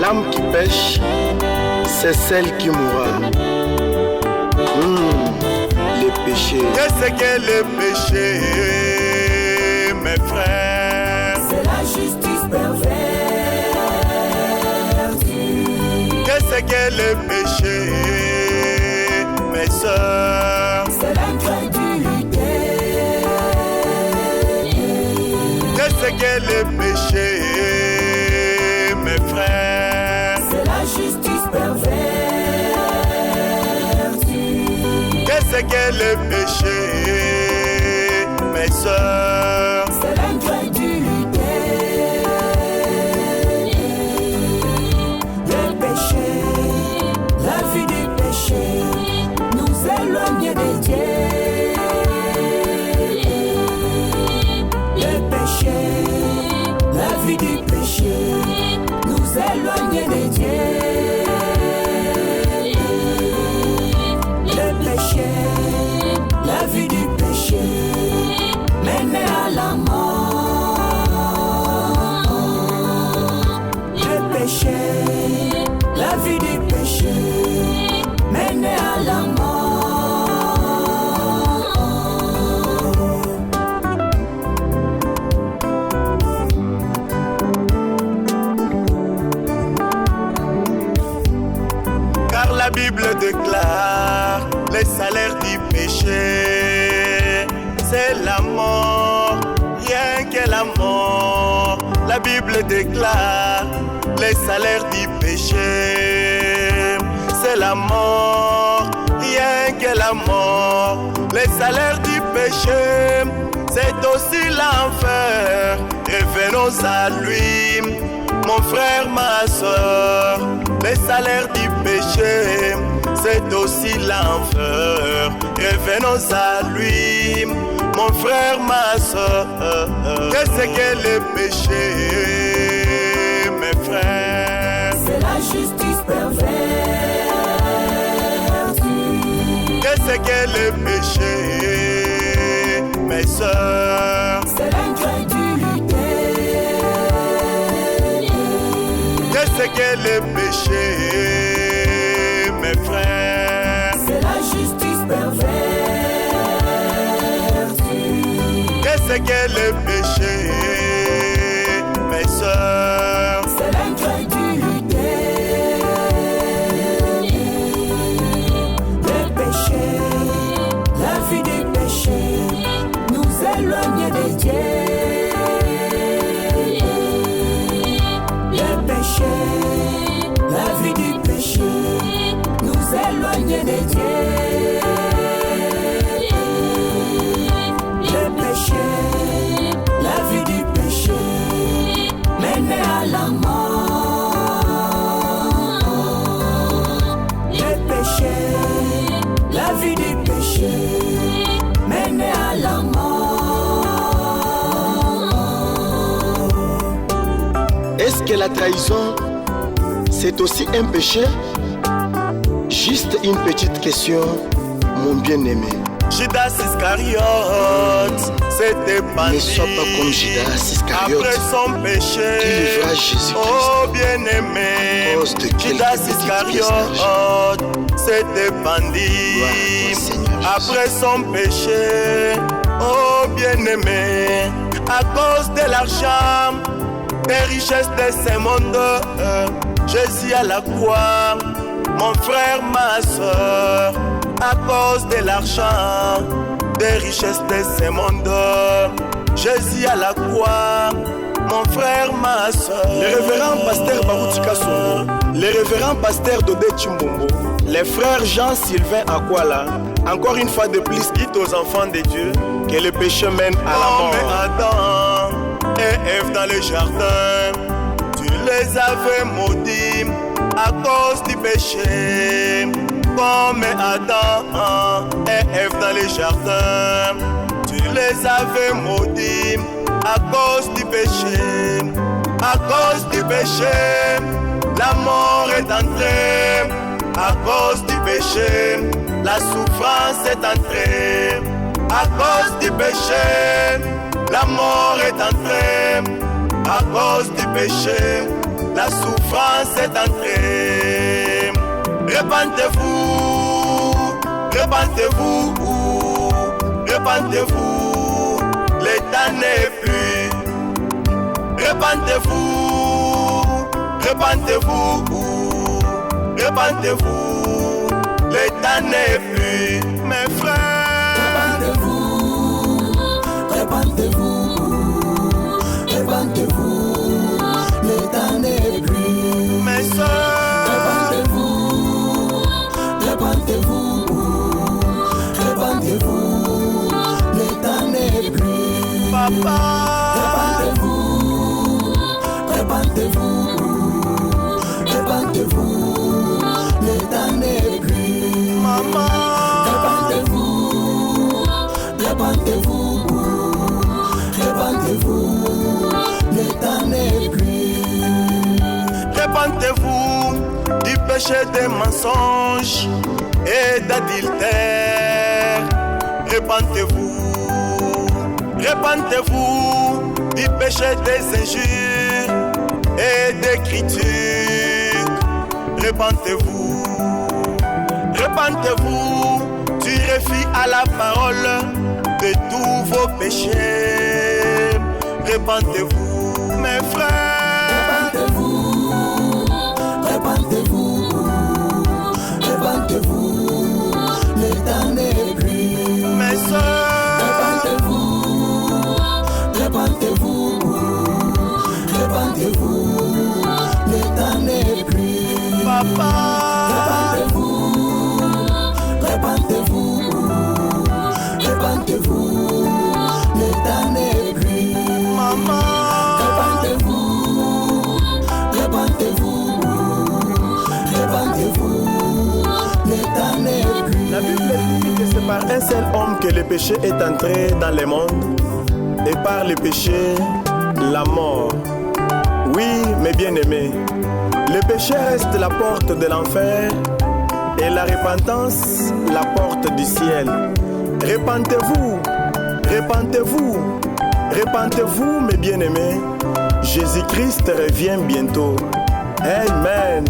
L'âme qui pêche, c'est celle qui mourra. Les péchés. Qu'est-ce que le péché, mes frères? C'est la justice pervertie. Qu'est-ce que le péché, mes sœurs? C'est l'incrédulité. Qu'est-ce que le péché, mes frères? C'est la justice pervertie. Qu'est-ce que le péché, mes sœurs? C'est l'incrédulité. Le péché, la vie du péché, nous éloigne de Dieu. Le péché, la vie du péché, nous éloigne de Dieu. Le péché, la vie du péché, mène à la mort. Le péché, la vie du péché, mène à la mort. Car la Bible déclare les salaires du péché, c'est la mort, rien que la mort. La Bible déclare les salaires du péché, c'est la mort, rien que la mort. Les salaires du péché, c'est aussi l'enfer. Revenons à lui, mon frère, ma soeur. Les salaires du péché, c'est aussi l'enfer. Revenons à lui, mon frère, ma soeur. Qu'est-ce que le péché, mes frères? C'est la justice pervertie. Qu'est-ce que le péché, mes sœurs? C'est l'incrédulité. Qu'est-ce que le péché, mes frères? C'est la justice pervertie. Qu'est-ce que le péché, mes sœurs? C'est l'incrédulité. Le péché, la vie du péché, nous éloigne de Dieu. Le péché, la vie du péché, nous éloigne de Dieu. Le péché, la vie du péché, mène à la mort. Le péché, la vie du péché, mène à la mort. Est-ce que la trahison, c'est aussi un péché? Juste une petite question, mon bien-aimé. Judas Iscariote s'était Ne pendu sois pas comme Judas Iscariote après son péché. qui livra Jésus-Christ. Oh bien-aimé, À cause de quelques Judas petites Iscariote s'était pendu Gloire à toi, Seigneur Jésus. après son péché. Oh bien-aimé, à cause de l'argent, des richesses de ce monde, Jésus à la croix, mon frère, ma soeur. À cause de l'argent, des richesses de ce monde, Jésus à la croix, mon frère, ma soeur. Le révérend pasteur Baroutika Songo, le révérend pasteur Dodé Chimbombo, les frères Jean-Sylvain Akwala, encore une fois de plus, dites aux enfants de Dieu que le péché mène à la mort. Comme Adam et Ève dans le jardin, tu les avais maudits à cause du péché. Comme Adam et Ève dans le jardin, tu les avais maudits à cause du péché. À cause du péché, La mort est entrée à cause du péché. La souffrance est entrée à cause du péché. La mort est entrée à cause du péché. La souffrance est entrée. Repentez-vous, repentez-vous, repentez-vous. Le temps n'est plus. Repentez-vous, repentez-vous, repentez-vous. Le temps n'est plus. Mes frères, repentez-vous, repentez-vous, repentez-vous. Le temps n'est plus. mes soeurs, Repentez-vous, repentez-vous, repentez-vous. Le temps n'est plus. papa, Repentez-vous, repentez-vous, repentez-vous. Le temps n'est plus. maman, Repentez-vous, repentez-vous, repentez-vous. Le temps n'est plus. repentez-vous du péché des mensonges et d'adultère. Repentez-vous, repentez-vous du péché des injures et des critiques. Repentez-vous, repentez-vous du refus à la parole de tous vos péchés. Repentez-vous, mes frères, Repentez-vous, repentez-vous, repentez-vous. Le temps n'est plus. mes soeurs, Repentez-vous, repentez-vous, repentez-vous. Le temps n'est plus. papa, Repentez-vous, repentez-vous, repentez-vous. Le temps n'est plus. maman, Repentez-vous, repentez-vous, repentez-vous. Le temps n'est plus. La Bible dit que c'est par un seul homme que le péché est entré dans le monde, et par le péché, la mort. Oui, mes bien-aimés, le péché reste la porte de l'enfer et la repentance la porte du ciel. Repentez-vous, repentez-vous, repentez-vous, mes bien-aimés. Jésus-Christ revient bientôt. Amen.